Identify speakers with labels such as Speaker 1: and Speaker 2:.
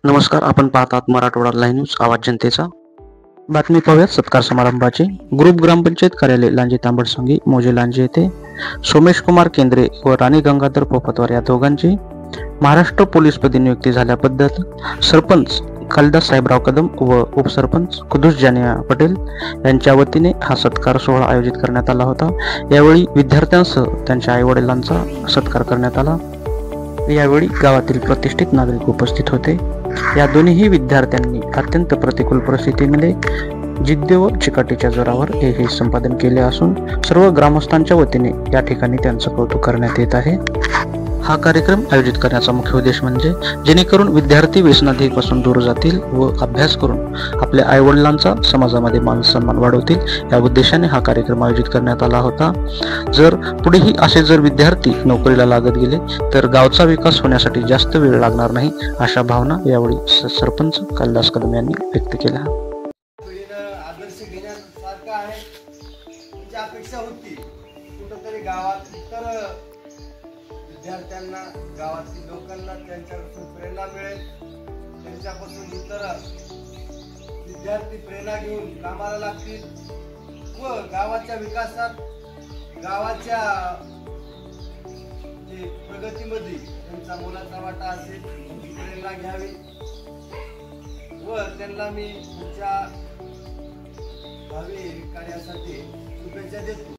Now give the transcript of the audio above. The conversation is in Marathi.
Speaker 1: नमस्कार. आपण पाहतात मराठवाडा लाईव्ह न्यूज, आवाज जनतेचा. बातमी पाहूयात सत्कार समारंभाची. ग्रुप ग्रामपंचायत कार्यालय लांजे तांबडसंगी मोजे लांजे येथे सोमेश कुमार केंद्रे व राणी गंगाधर पोपटवार या दोघांची महाराष्ट्र पोलीसपदी नियुक्ती झाल्याबद्दल सरपंच कालिदास साहेबराव कदम व उपसरपंच कुदूस जानिया पटेल यांच्या वतीने हा सत्कार सोहळा आयोजित करण्यात आला होता. यावेळी विद्यार्थ्यांसह त्यांच्या आईवडिलांचा सत्कार करण्यात आला. यावेळी गावातील प्रतिष्ठित नागरिक उपस्थित होते. या दोन्ही विद्यार्थ्यांनी अत्यंत प्रतिकूल परिस्थितीमध्ये जिद्द व चिकाटीच्या जोरावर हे संपादन केले असून सर्व ग्रामस्थांच्या वतीने या ठिकाणी त्यांचं कौतुक करण्यात येत आहे. हा कार्यक्रम आयोजित करण्याचा मुख्य उद्देश म्हणजे जेणेकरून विद्यार्थी व्यसनाधीपासून दूर जातील व अभ्यास करून आपल्या आईवडिलांचा समाजामध्ये मान सन्मान वाढवतील, या उद्देशाने हा कार्यक्रम आयोजित करण्यात आला होता. जर पुढेही असे जर विद्यार्थी नोकरीला लागत गेले तर गावचा विकास होण्यासाठी जास्त वेळ लागणार नाही, अशा भावना यावेळी सरपंच कालिदास कदम यांनी व्यक्त केल्या.
Speaker 2: आदर्श घेण्यासारखं आहे. म्हणजे अपेक्षा होती कुठंतरी गावात तर विद्यार्थ्यांना, गावातील लोकांना त्यांच्यापासून प्रेरणा मिळेल. त्यांच्यापासून इतर विद्यार्थी प्रेरणा घेऊन कामाला लागतील व गावाच्या विकासात, गावाच्या प्रगतीमध्ये त्यांचा मोलाचा वाटा असेल, प्रेरणा घ्यावी व त्यांना मी पुढच्या भावी कार्यासाठी शुभेच्छा देतो.